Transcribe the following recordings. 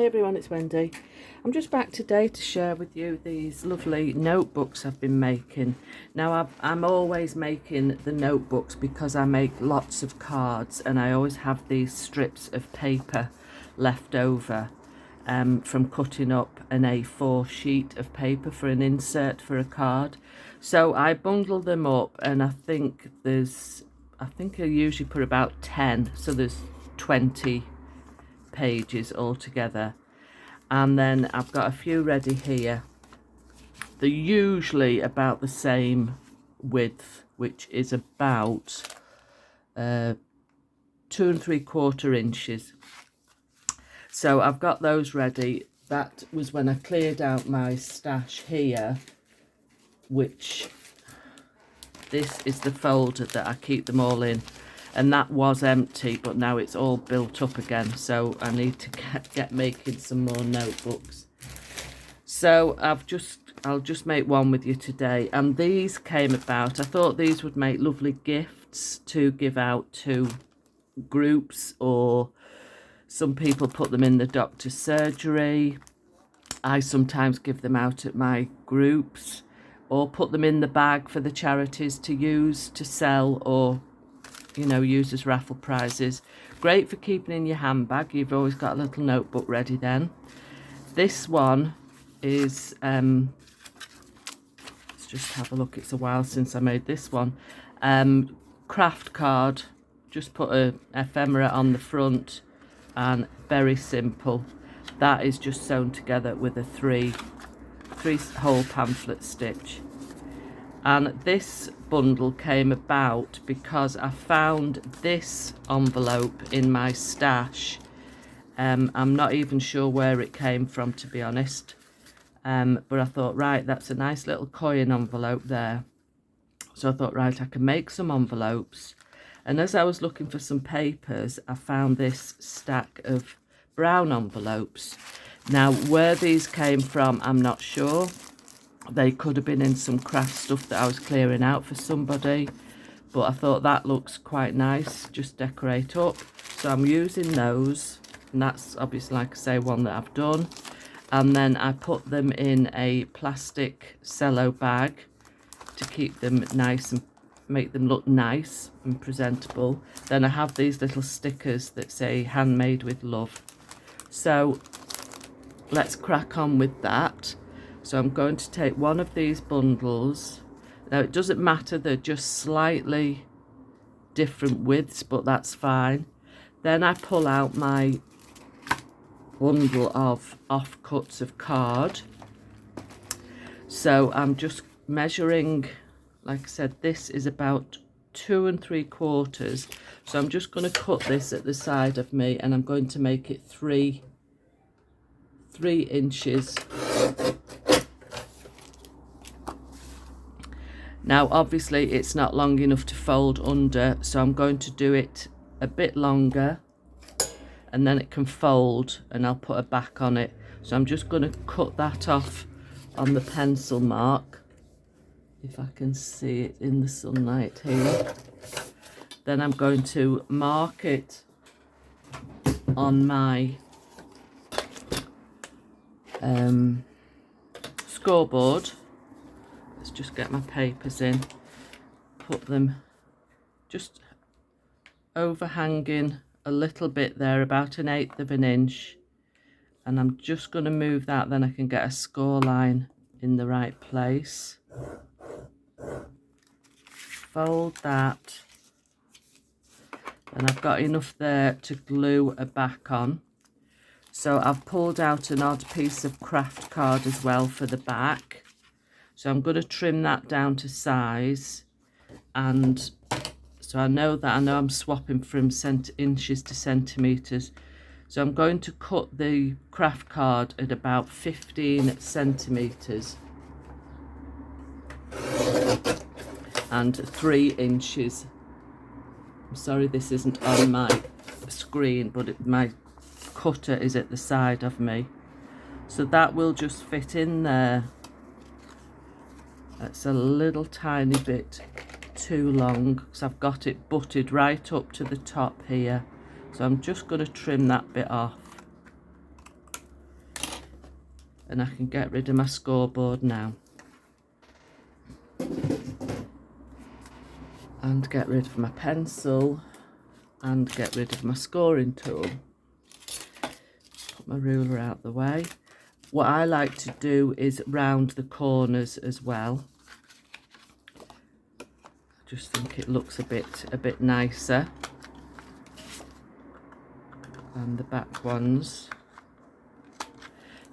Hi everyone, it's Wendy. I'm just back today to share with you these lovely notebooks I've been making. Now I'm always making the notebooks because I make lots of cards and I always have these strips of paper left over from cutting up an A4 sheet of paper for an insert for a card. So I bundle them up and I think I usually put about 10, so there's 20 pages altogether, and then I've got a few ready here. They're usually about the same width, which is about 2 3/4 inches. So I've got those ready. That was when I cleared out my stash here, which this is the folder that I keep them all in. And that was empty, but now it's all built up again. So I need to get making some more notebooks. So I'll just make one with you today. And these came about, I thought these would make lovely gifts to give out to groups, or some people put them in the doctor's surgery. I sometimes give them out at my groups, or put them in the bag for the charities to use to sell, or use as raffle prizes. Great for keeping in your handbag. You've always got a little notebook ready then. This one is, let's just have a look. It's a while since I made this one. Craft card. Just put a ephemera on the front and very simple. That is just sewn together with a three hole pamphlet stitch. And this bundle came about because I found this envelope in my stash. I'm not even sure where it came from, to be honest. But I thought, right, that's a nice little coin envelope there. So I thought, right, I can make some envelopes. And as I was looking for some papers, I found this stack of brown envelopes. Now, where these came from, I'm not sure. They could have been in some craft stuff that I was clearing out for somebody, but I thought that looks quite nice, just decorate up. So I'm using those, and that's obviously, like I say, one that I've done. And then I put them in a plastic cello bag to keep them nice and make them look nice and presentable. Then I have these little stickers that say handmade with love. So let's crack on with that. So I'm going to take one of these bundles. Now it doesn't matter, they're just slightly different widths, but that's fine. Then I pull out my bundle of offcuts of card. So I'm just measuring, like I said, this is about 2 3/4. So I'm just going to cut this at the side of me, and I'm going to make it 3 inches. Now, obviously, it's not long enough to fold under, so I'm going to do it a bit longer, and then it can fold, and I'll put a back on it. So I'm just going to cut that off on the pencil mark, if I can see it in the sunlight here. Then I'm going to mark it on my scoreboard. Let's just get my papers in, put them just overhanging a little bit there, about 1/8 of an inch, and I'm just going to move that, then I can get a score line in the right place. Fold that, and I've got enough there to glue a back on. So I've pulled out an odd piece of craft card as well for the back. So I'm going to trim that down to size, and so I know I'm swapping from inches to centimetres. So I'm going to cut the craft card at about 15 centimetres and 3 inches. I'm sorry this isn't on my screen, but my cutter is at the side of me. So that will just fit in there. It's a little tiny bit too long because I've got it butted right up to the top here. So I'm just going to trim that bit off. and I can get rid of my scoreboard now. And get rid of my pencil and get rid of my scoring tool. Put my ruler out the way. What I like to do is round the corners as well. I just think it looks a bit nicer. And the back ones.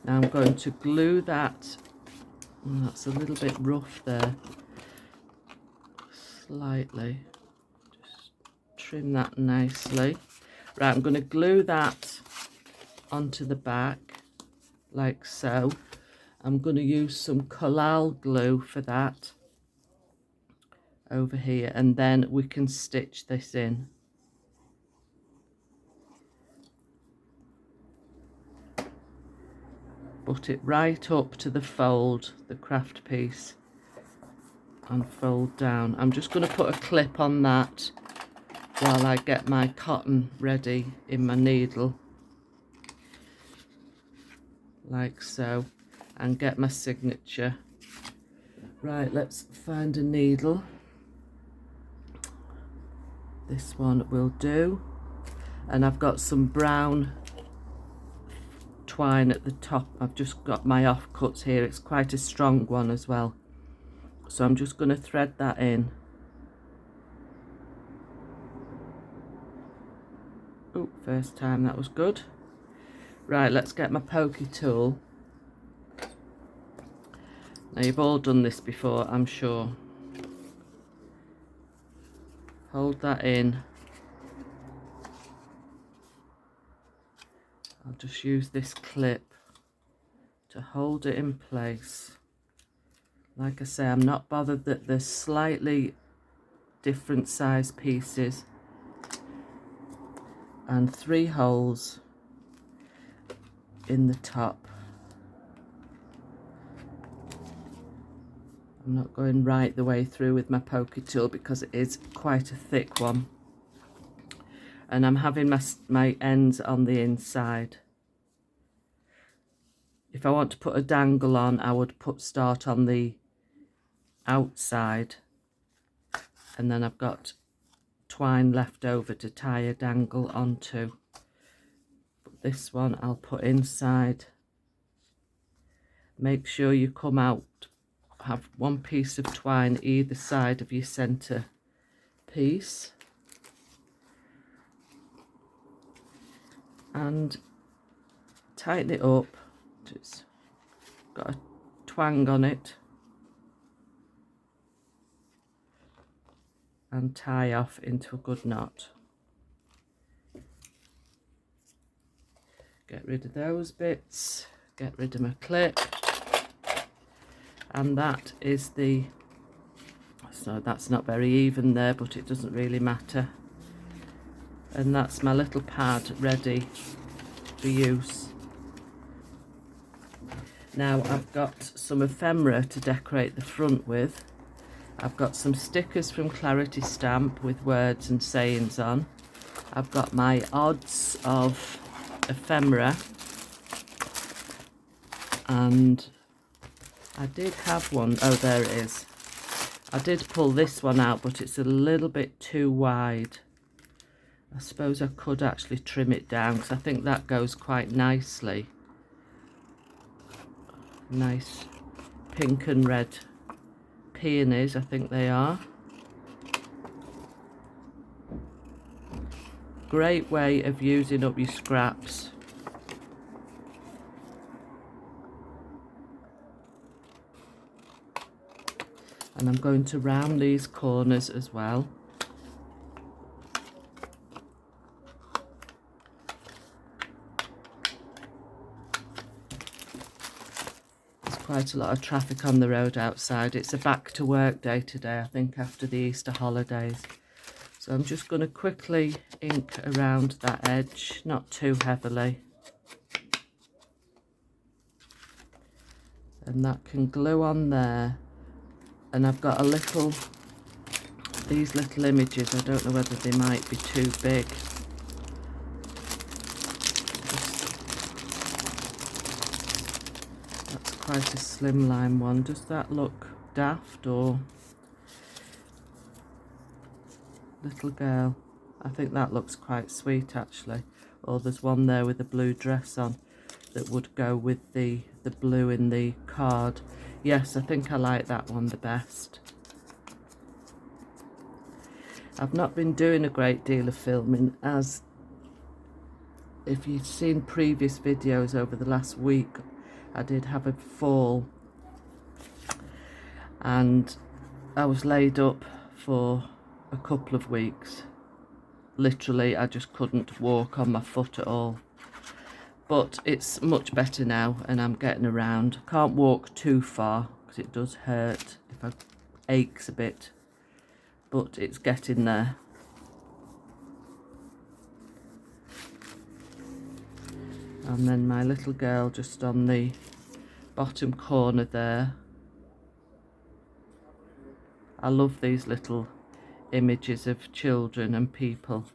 Now I'm going to glue that. Oh, that's a little bit rough there. Slightly. Just trim that nicely. Right, I'm going to glue that onto the back like so. I'm going to use some Collall glue for that over here, and then we can stitch this in. Put it right up to the fold, the craft piece, and fold down. I'm just going to put a clip on that while I get my cotton ready in my needle, like so, and get my signature. Right, let's find a needle. This one will do, and I've got some brown twine at the top. I've just got my offcuts here. It's quite a strong one as well, so I'm just going to thread that in. Oh, first time that was good. Right, let's get my pokey tool. Now you've all done this before, I'm sure. Hold that in. I'll just use this clip to hold it in place. Like I say, I'm not bothered that there's slightly different size pieces. And 3 holes in the top. I'm not going right the way through with my pokey tool because it is quite a thick one. And I'm having my ends on the inside. If I want to put a dangle on, I would start on the outside, and then I've got twine left over to tie a dangle onto. But this one I'll put inside. Make sure you come out, have one piece of twine either side of your centre piece, and tighten it up. It's got a twang on it, and tie off into a good knot. Get rid of those bits, get rid of my clip, and that is the, so that's not very even there, but it doesn't really matter. And that's my little pad ready for use. Now I've got some ephemera to decorate the front with. I've got some stickers from Clarity Stamp with words and sayings on. I've got my odds of ephemera, and I did have one. Oh, there it is. I did pull this one out, but it's a little bit too wide. I suppose I could actually trim it down because I think that goes quite nicely. Nice pink and red peonies, I think they are. Great way of using up your scraps. And I'm going to round these corners as well. Quite a lot of traffic on the road outside. It's a back to work day today, I think, after the Easter holidays. So I'm just going to quickly ink around that edge, not too heavily. And that can glue on there. And I've got a little, these little images, I don't know whether they might be too big. quite a slimline one. Does that look daft or little girl? I think that looks quite sweet actually. Or there's one there with a blue dress on that would go with the blue in the card. Yes, I think I like that one the best. I've not been doing a great deal of filming, as if you've seen previous videos over the last week, I did have a fall and I was laid up for a couple of weeks. Literally, I just couldn't walk on my foot at all. But it's much better now and I'm getting around. Can't walk too far because it does hurt if it aches a bit, but it's getting there. And then my little girl just on the bottom corner there. I love these little images of children and people.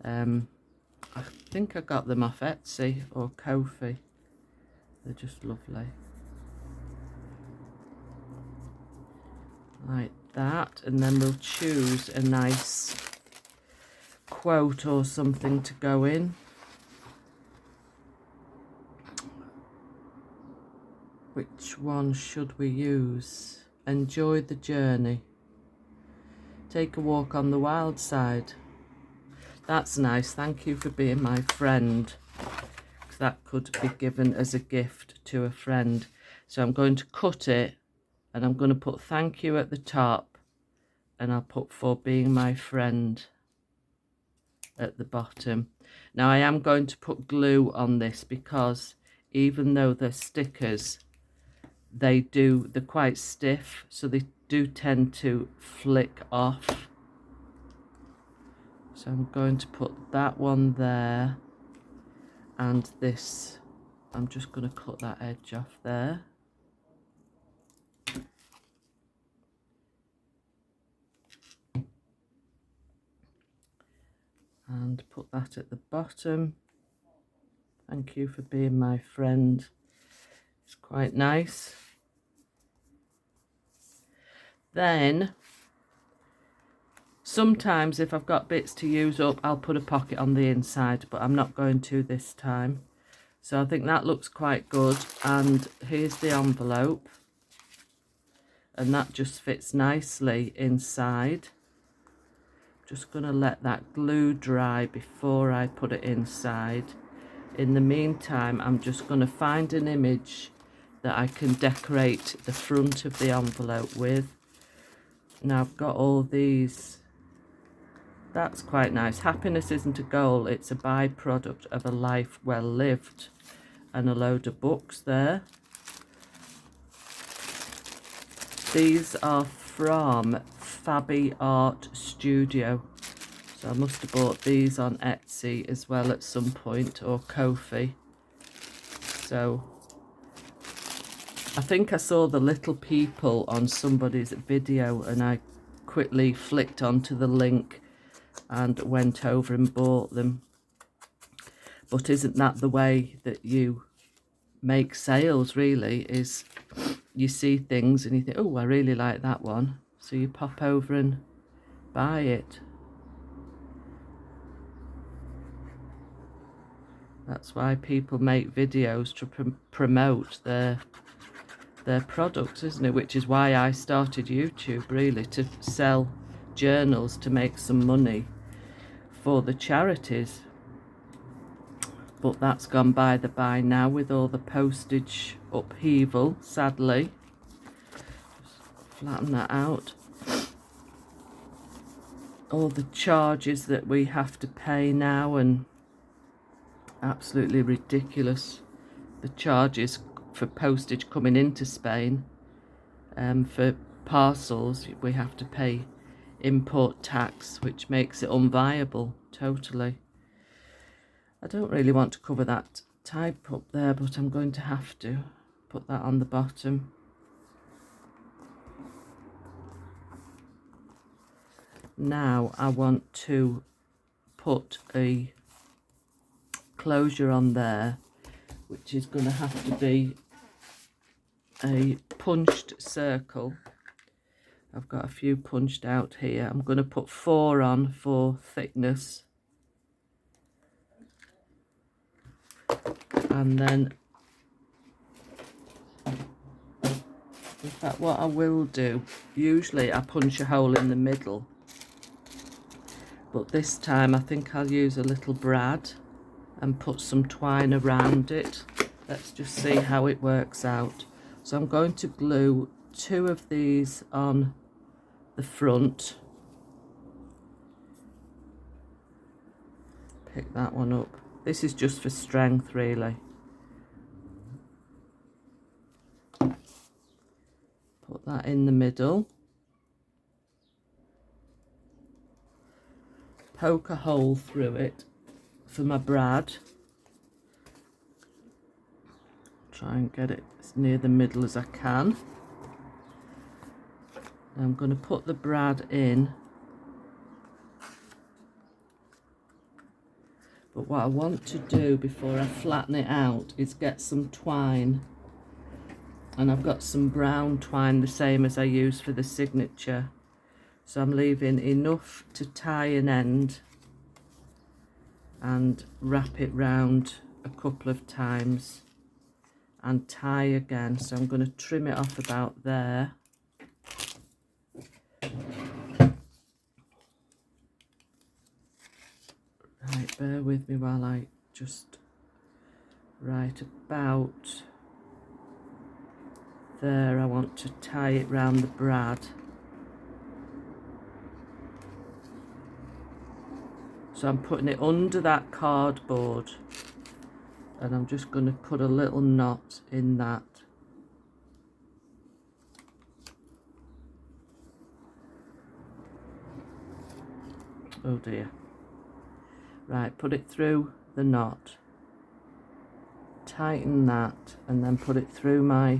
I think I got them off Etsy or Ko-fi. They're just lovely. Like that, and then we'll choose a nice quote or something to go in. Which one should we use? Enjoy the journey. Take a walk on the wild side. That's nice. Thank you for being my friend. That could be given as a gift to a friend. So I'm going to cut it and I'm going to put thank you at the top, and I'll put for being my friend at the bottom. Now I am going to put glue on this because even though they're stickers, they're quite stiff, so they do tend to flick off. So I'm going to put that one there, and this, I'm just going to cut that edge off there. And put that at the bottom. Thank you for being my friend. It's quite nice. Then, sometimes if I've got bits to use up, I'll put a pocket on the inside, but I'm not going to this time. So I think that looks quite good. And here's the envelope. And that just fits nicely inside. Just going to let that glue dry before I put it inside. In the meantime, I'm just going to find an image that I can decorate the front of the envelope with. Now I've got all these. That's quite nice. Happiness isn't a goal, it's a byproduct of a life well lived. And a load of books there. These are from Fabi Art Studio. So I must have bought these on Etsy as well at some point, or Ko-fi. So I think I saw the little people on somebody's video and I quickly flicked onto the link and went over and bought them. But isn't that the way that you make sales, really? Is you see things and you think, oh, I really like that one. So you pop over and buy it. That's why people make videos to promote their products, isn't it? Which is why I started YouTube, really, to sell journals to make some money for the charities. But that's gone by the by now with all the postage upheaval, sadly. Just flatten that out. All the charges that we have to pay now, and absolutely ridiculous. The charges for postage coming into Spain. For parcels, we have to pay import tax, which makes it unviable totally. I don't really want to cover that type up there, but I'm going to have to put that on the bottom. Now I want to put a closure on there, which is going to have to be a punched circle. I've got a few punched out here. I'm going to put 4 on for thickness. And then, in fact, what I will do, usually I punch a hole in the middle, but this time I think I'll use a little brad and put some twine around it. Let's just see how it works out. So I'm going to glue 2 of these on the front. Pick that one up. This is just for strength, really. Put that in the middle. Poke a hole through it for my brad. Try and get it as near the middle as I can. I'm going to put the brad in. But what I want to do before I flatten it out is get some twine. And I've got some brown twine, the same as I use for the signature. So I'm leaving enough to tie an end and wrap it round a couple of times and tie again. So I'm going to trim it off about there. Right, bear with me while I just right about there. I want to tie it round the brad. So I'm putting it under that cardboard and I'm just going to put a little knot in that. Oh dear. Right, put it through the knot, tighten that, and then put it through my...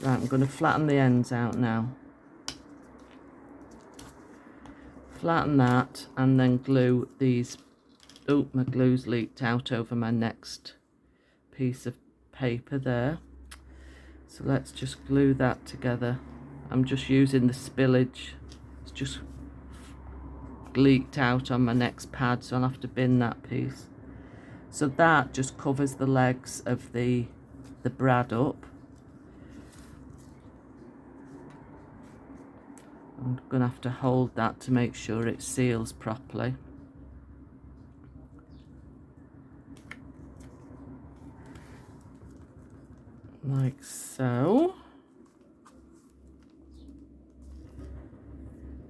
Right, I'm going to flatten the ends out now. Flatten that, and then glue these... Oh, my glue's leaked out over my next piece of paper there. So let's just glue that together. I'm just using the spillage. It's just leaked out on my next pad, so I'll have to bin that piece. So that just covers the legs of the brad up. I'm going to have to hold that to make sure it seals properly. Like so.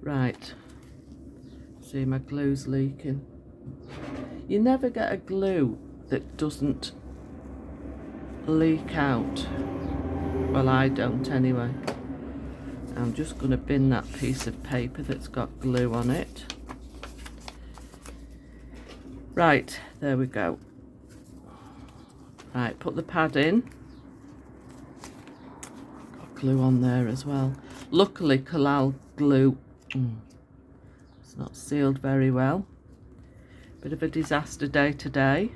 Right. See, my glue's leaking. You never get a glue that doesn't leak out. Well, I don't anyway. I'm just going to bin that piece of paper that's got glue on it. Right, there we go. Right, put the pad in. Got glue on there as well. Luckily, Collall glue... It's not sealed very well. Bit of a disaster day today.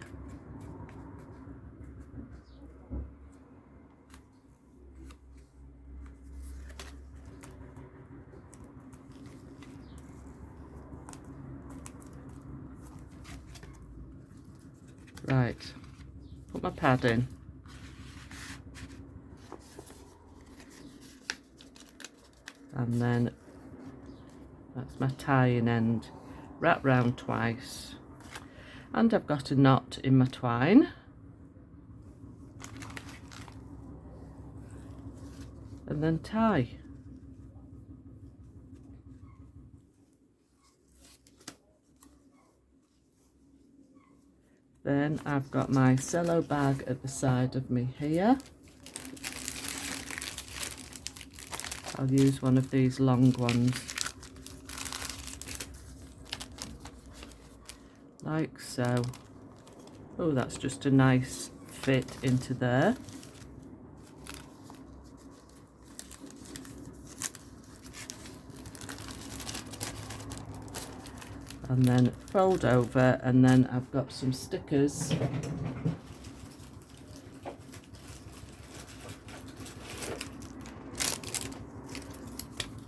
Right, put my pad in. And then that's my tying end. Wrap round twice. And I've got a knot in my twine. And then tie. Then I've got my cello bag at the side of me here. I'll use one of these long ones. Like so. Oh, that's just a nice fit into there. And then fold over, and then I've got some stickers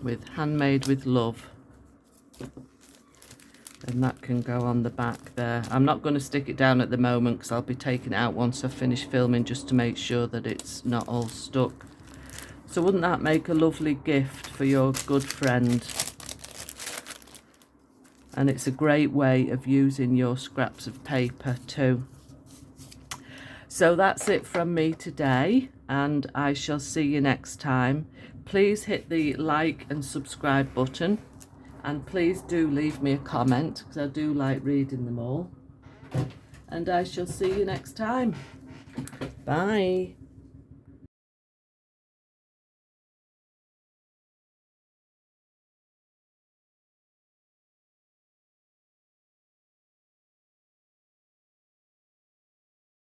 with handmade with love. And that can go on the back there. I'm not going to stick it down at the moment because I'll be taking it out once I finish filming, just to make sure that it's not all stuck. So wouldn't that make a lovely gift for your good friend? And it's a great way of using your scraps of paper too. So that's it from me today, and I shall see you next time. Please hit the like and subscribe button. And please do leave me a comment, because I do like reading them all. And I shall see you next time. Bye.